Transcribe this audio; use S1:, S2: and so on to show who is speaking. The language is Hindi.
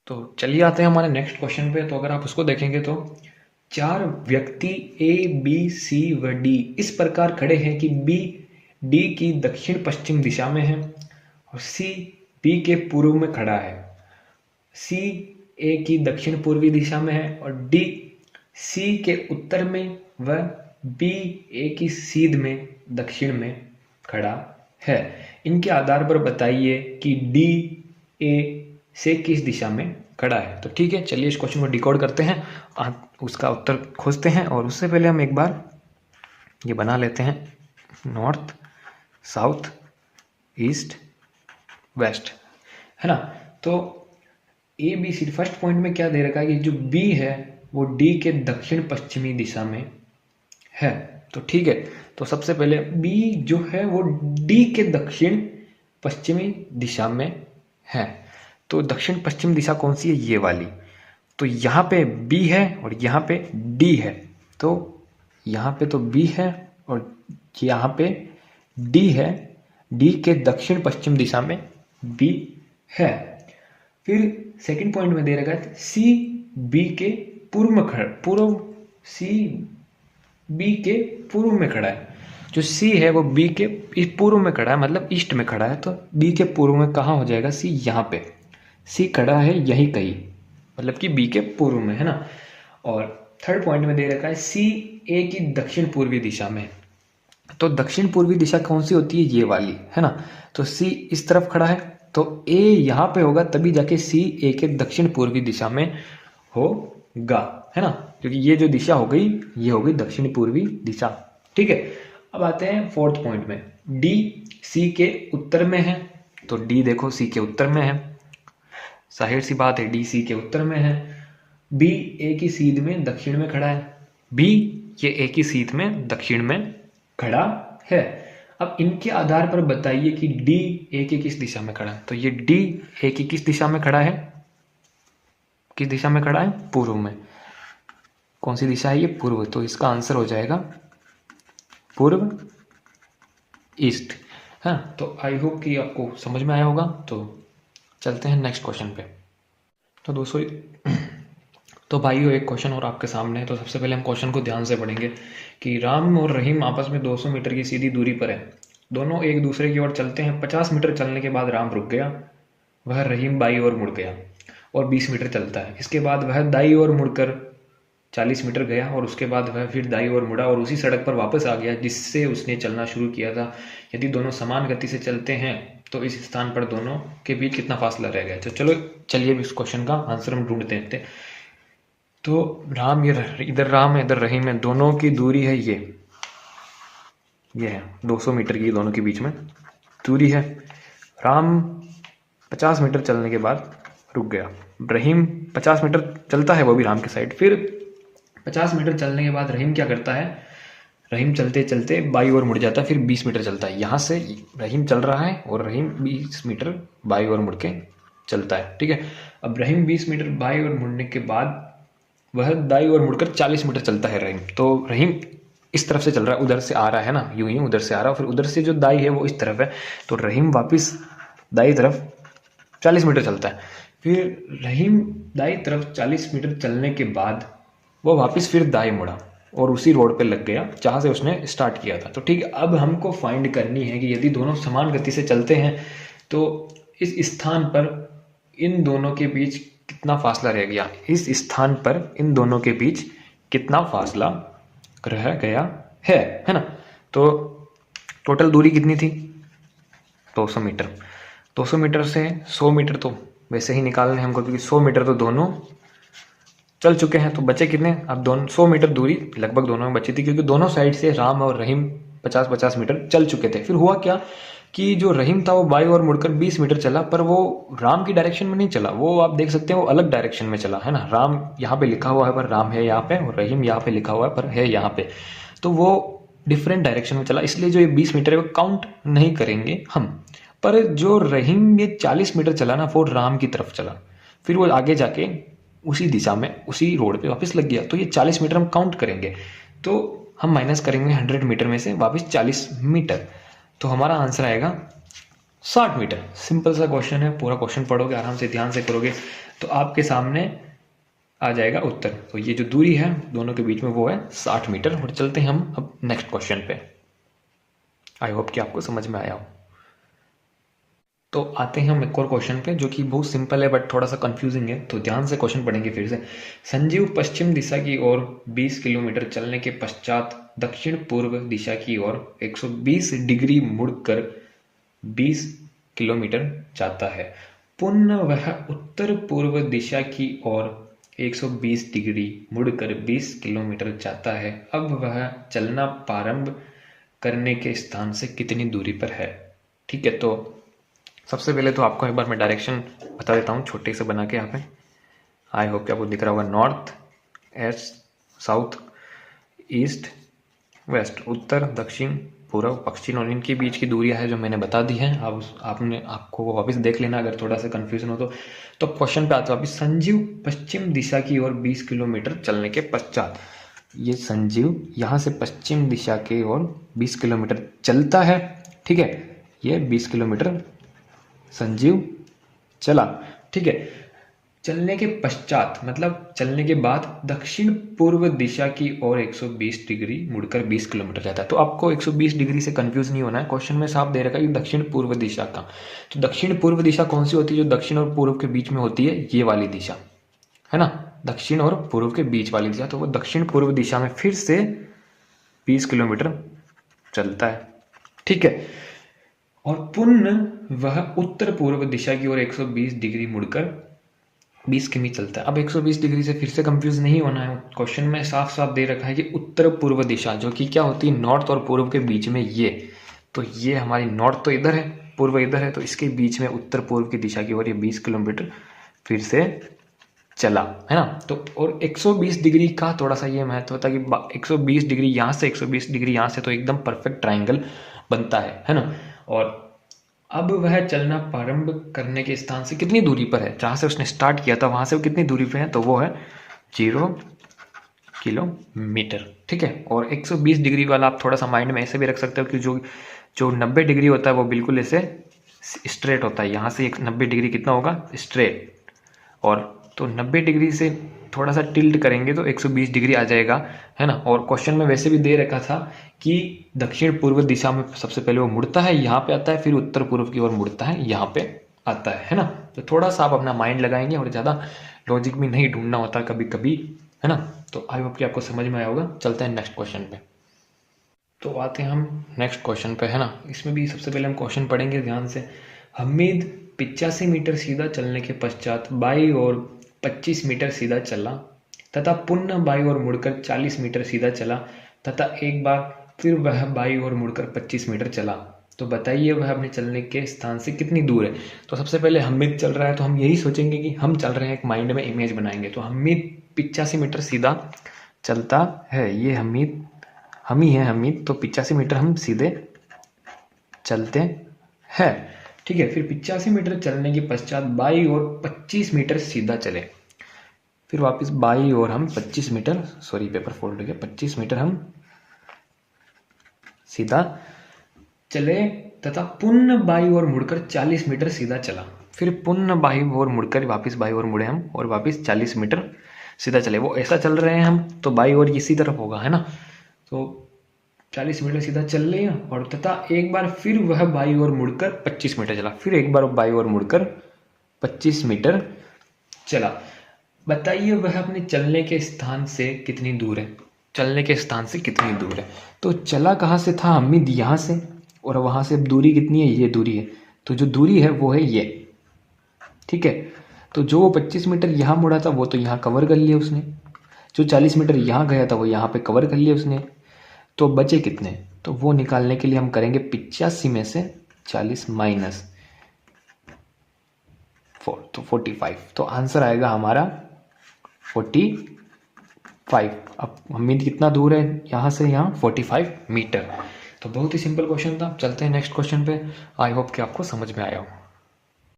S1: तो चलिए आते हैं हमारे नेक्स्ट क्वेश्चन पे। तो अगर आप उसको देखेंगे तो 4 व्यक्ति ए बी सी व डी इस प्रकार खड़े हैं कि बी डी की दक्षिण पश्चिम दिशा में है और सी बी के पूर्व में खड़ा है, सी ए की दक्षिण पूर्वी दिशा में है और डी सी के उत्तर में व बी ए की सीध में दक्षिण में खड़ा है। इनके आधार पर बताइए कि डी ए से किस दिशा में खड़ा है। तो ठीक है, चलिए इस क्वेश्चन को डिकोड करते हैं, उसका उत्तर खोजते हैं। और उससे पहले हम एक बार ये बना लेते हैं, नॉर्थ साउथ ईस्ट वेस्ट, है ना। तो A B C first point में क्या दे रखा है कि जो बी है वो डी के दक्षिण पश्चिमी दिशा में है। तो ठीक है, तो सबसे पहले बी जो है वो डी के दक्षिण पश्चिमी दिशा में है। तो दक्षिण पश्चिम दिशा कौन सी है? ये वाली। तो यहाँ पे बी है और यहाँ पे डी है। तो यहाँ पे तो बी है और यहाँ पे डी है। डी के दक्षिण पश्चिम दिशा में बी है। फिर सेकंड पॉइंट में दे रखा है सी बी के पूर्व में खड़ा है। जो सी है वो बी के पूर्व में खड़ा है, मतलब ईस्ट में खड़ा है। तो बी के पूर्व में कहाँ हो जाएगा? सी यहाँ पे। सी खड़ा है यही कहीं, मतलब कि बी के पूर्व में, है ना। और थर्ड पॉइंट में दे रखा है सी ए की दक्षिण पूर्वी दिशा में। तो दक्षिण पूर्वी दिशा कौन सी होती है? ये वाली, है ना। तो सी इस तरफ खड़ा है तो ए यहाँ पे होगा, तभी जाके सी ए के दक्षिण पूर्वी दिशा में होगा, है ना। क्योंकि ये जो दिशा हो गई ये हो गई दक्षिण पूर्वी दिशा। ठीक है, अब आते हैं फोर्थ पॉइंट में। डी सी के उत्तर में है। तो डी देखो सी के उत्तर में है, जाहिर सी बात है डी सी के उत्तर में है। बी ए की सीध में दक्षिण में खड़ा है। बी ये ए की सीध में दक्षिण में खड़ा है। अब इनके आधार पर बताइए कि डी ए की किस दिशा में खड़ा है। तो ये डी ए की किस दिशा में खड़ा है? किस दिशा में खड़ा है? पूर्व में। कौन सी दिशा है ये? पूर्व। तो इसका आंसर हो जाएगा पूर्व ईस्ट। हाँ, तो आई होप कि आपको समझ में आया होगा। तो चलते हैं नेक्स्ट क्वेश्चन पे। तो दोस्तों तो भाइयों एक क्वेश्चन और आपके सामने है। तो सबसे पहले हम क्वेश्चन को ध्यान से पढ़ेंगे कि राम और रहीम आपस में 200 मीटर की सीधी दूरी पर है। दोनों एक दूसरे की ओर चलते हैं। 50 मीटर चलने के बाद राम रुक गया, वह रहीम बाई ओर मुड़ गया और 20 मीटर चलता है। इसके बाद वह दाई ओर मुड़कर 40 मीटर गया और उसके बाद वह फिर दाई ओर मुड़ा और उसी सड़क पर वापस आ गया जिससे उसने चलना शुरू किया था। यदि दोनों समान गति से चलते हैं तो इस स्थान पर दोनों के बीच कितना फासला रह गया? तो चलो चलिए इस क्वेश्चन का आंसर हम ढूंढते हैं। तो राम, ये इधर राम है इधर रहीम है, दोनों की दूरी है ये है 200 मीटर की दोनों के बीच में दूरी है। राम 50 मीटर चलने के बाद रुक गया। रहीम 50 मीटर चलता है वो भी राम के साइड। फिर 50 मीटर चलने के बाद रहीम क्या करता है? रहीम चलते चलते बाई ओर मुड़ जाता है, फिर 20 मीटर चलता है। यहाँ से रहीम चल रहा है और रहीम 20 मीटर बाई ओर मुड़ के चलता है। ठीक है, अब रहीम 20 मीटर बाई ओर मुड़ने के बाद वह दाई ओर मुड़कर 40 मीटर चलता है रहीम। तो रहीम इस तरफ से चल रहा है, उधर से आ रहा है ना, यूं ही उधर से आ रहा है, फिर उधर से जो दाई है वो इस तरफ है। तो रहीम वापस दाई तरफ 40 मीटर चलता है। फिर रहीम दाई तरफ 40 मीटर चलने के बाद वो वापस फिर दाई मुड़ा और उसी रोड पे लग गया जहाँ से उसने स्टार्ट किया था। तो ठीक है, अब हमको फाइंड करनी है कि यदि दोनों समान गति से चलते हैं तो इस स्थान पर इन दोनों के बीच कितना फासला रह गया। इस स्थान पर इन दोनों के बीच कितना फासला रह गया है ना। तो टोटल दूरी कितनी थी? 200 मीटर। 200 मीटर से 100 मीटर तो वैसे ही निकालने हमको, क्योंकि 100 मीटर तो दोनों चल चुके हैं। तो बचे कितने? अब दोनों 100 मीटर दूरी लगभग दोनों में बची थी, क्योंकि दोनों साइड से राम और रहीम 50-50 मीटर चल चुके थे। फिर हुआ क्या कि जो रहीम था वो बाई ओर मुड़कर 20 मीटर चला, पर वो राम की डायरेक्शन में नहीं चला। वो आप देख सकते हैं वो अलग डायरेक्शन में चला, है ना। राम यहाँ पे लिखा हुआ है पर राम है यहाँ पे, और रहीम यहाँ पे लिखा हुआ है पर है यहाँ पे। तो वो डिफरेंट डायरेक्शन में चला, इसलिए जो ये 20 मीटर है वो काउंट नहीं करेंगे हम। पर जो रहीम ये 40 मीटर चला ना, वो राम की तरफ चला, फिर वो आगे जाके उसी दिशा में उसी रोड पे वापस लग गया। तो ये 40 मीटर हम काउंट करेंगे। तो हम माइनस करेंगे 100 मीटर में से वापस 40 मीटर। तो हमारा आंसर आएगा 60 मीटर। सिंपल सा क्वेश्चन है, पूरा क्वेश्चन पढ़ोगे आराम से ध्यान से करोगे, तो आपके सामने आ जाएगा उत्तर। तो ये जो दूरी है दोनों के बीच में वो है 60 मीटर। और चलते हैं हम अब नेक्स्ट क्वेश्चन पे। आई होप कि आपको समझ में आया हो। तो आते हैं हम एक और क्वेश्चन पे जो कि बहुत सिंपल है बट थोड़ा सा कंफ्यूजिंग है, तो ध्यान से क्वेश्चन पढ़ेंगे फिर से। संजीव पश्चिम दिशा की ओर 20 किलोमीटर चलने के पश्चात दक्षिण पूर्व दिशा की ओर 120 डिग्री मुड़कर 20 किलोमीटर जाता है। पुनः वह उत्तर पूर्व दिशा की ओर 120 डिग्री मुड़कर 20 किलोमीटर जाता है। अब वह चलना प्रारंभ करने के स्थान से कितनी दूरी पर है? ठीक है, तो सबसे पहले तो आपको एक बार मैं डायरेक्शन बता देता हूँ छोटे से बना के यहाँ पे। आई होप कि आपको दिख रहा होगा north, east, south, east, west, उत्तर, दक्षिण, पूर्व, पश्चिम, और इनके बीच की दूरियां है जो मैंने बता दी हैं। अब आपको वापस देख लेना अगर थोड़ा सा कन्फ्यूजन हो तो क्वेश्चन पे आता है वापस। संजीव पश्चिम दिशा की ओर 20 किलोमीटर चलने के पश्चात, ये संजीव यहाँ से पश्चिम दिशा की ओर 20 किलोमीटर चलता है। ठीक है, ये 20 किलोमीटर संजीव चला। ठीक है, चलने के पश्चात मतलब चलने के बाद दक्षिण पूर्व दिशा की ओर 120 डिग्री मुड़कर 20 किलोमीटर जाता है। तो आपको 120 डिग्री से कंफ्यूज नहीं होना है, क्वेश्चन में साफ दे रखा है कि दक्षिण पूर्व दिशा का। तो दक्षिण पूर्व दिशा कौन सी होती है? जो दक्षिण और पूर्व के बीच में होती है, ये वाली दिशा है ना, दक्षिण और पूर्व के बीच वाली दिशा। तो वो दक्षिण पूर्व दिशा में फिर से 20 किलोमीटर चलता है। ठीक है, और पुनः वह उत्तर पूर्व दिशा की ओर 120 डिग्री मुड़कर 20 किमी चलता है। अब 120 डिग्री से फिर से कंफ्यूज नहीं होना है, क्वेश्चन में साफ साफ दे रखा है कि उत्तर पूर्व दिशा जो कि क्या होती है, नॉर्थ और पूर्व के बीच में ये। तो ये हमारी नॉर्थ तो इधर है, पूर्व इधर है, तो इसके बीच में उत्तर पूर्व की दिशा की ओर ये 20 किलोमीटर फिर से चला, है ना। तो और 120 डिग्री का थोड़ा सा ये महत्व होता है कि 120 डिग्री यहाँ से 120 डिग्री यहाँ से, तो एकदम परफेक्ट ट्राइंगल बनता है ना। और अब वह चलना प्रारंभ करने के स्थान से कितनी दूरी पर है? जहाँ से उसने स्टार्ट किया था वहाँ से वो कितनी दूरी पे है? तो वो है 0 किलोमीटर। ठीक है, और 120 डिग्री वाला आप थोड़ा सा माइंड में ऐसे भी रख सकते हो कि जो 90 डिग्री होता है वो बिल्कुल ऐसे स्ट्रेट होता है। यहाँ से 90 डिग्री कितना होगा? स्ट्रेट। और तो 90 डिग्री से थोड़ा सा टिल्ट करेंगे तो 120 डिग्री आ जाएगा, है ना। और क्वेश्चन में वैसे भी दे रखा था कि दक्षिण पूर्व दिशा में सबसे पहले वो मुड़ता है, यहाँ पे आता है, फिर उत्तर पूर्व की ओर मुड़ता है, यहाँ पे आता है ना। तो थोड़ा सा आप अपना माइंड लगाएंगे और ज़्यादा लॉजिक भी नहीं ढूंढना होता कभी कभी, है ना। तो आई होप कि आपको समझ में आया होगा। चलते हैं नेक्स्ट क्वेश्चन पे। तो आते हैं हम नेक्स्ट क्वेश्चन पे, है ना। इसमें भी सबसे पहले हम क्वेश्चन पढ़ेंगे ध्यान से। हमीद 85 मीटर सीधा चलने के पश्चात बाई और 25 मीटर सीधा चला तथा पुनः बाई ओर मुड़कर 40 मीटर सीधा चला तथा एक बार फिर वह बाई ओर मुड़कर 25 मीटर चला। तो बताइए वह अपने चलने के स्थान से कितनी दूर है? तो सबसे पहले हमीद चल रहा है तो हम यही सोचेंगे कि हम चल रहे हैं, एक माइंड में इमेज बनाएंगे। तो हमीद 85 मीटर सीधा चलता है, ये हमीद हम ही है हमीद, तो 85 मीटर हम सीधे चलते हैं। ठीक है, फिर 85 मीटर चलने के पश्चात बाई ओर 25 मीटर सीधा चले, फिर वापस बाई ओर हम 25 मीटर, सॉरी पेपर फोल्ड हो गया, 25 मीटर हम सीधा चले तथा पुनः बाई ओर मुड़कर 40 मीटर सीधा चला। फिर पुनः बाई ओर मुड़कर वापस बाई ओर मुड़े हम और वापस 40 मीटर सीधा चले। वो ऐसा चल रहे हैं हम, तो बाई ओर इसी तरफ होगा, है ना। तो 40 मीटर सीधा चल लिया और तथा एक बार फिर वह बाई ओर मुड़कर 25 मीटर चला, फिर एक बार बाई ओर मुड़कर 25 मीटर चला। बताइए वह अपने चलने के स्थान से कितनी दूर है? चलने के स्थान से कितनी दूर है? तो चला कहाँ से था? हमीद यहाँ से, और वहाँ से दूरी कितनी है? ये दूरी है, तो जो दूरी है वो है ये। ठीक है, तो जो 25 मीटर यहाँ मुड़ा था वो तो यहाँ कवर कर लिया उसने, जो 40 मीटर यहाँ गया था वो यहाँ पे कवर कर लिया उसने। तो बचे कितने? तो वो निकालने के लिए हम करेंगे 85 में से 40 माइनस 4, तो 45। तो आंसर आएगा हमारा 45। अब हमीद कितना दूर है यहाँ से? यहाँ 45 मीटर। तो बहुत ही सिंपल क्वेश्चन था। चलते हैं नेक्स्ट क्वेश्चन पे। आई होप कि आपको समझ में आया हो।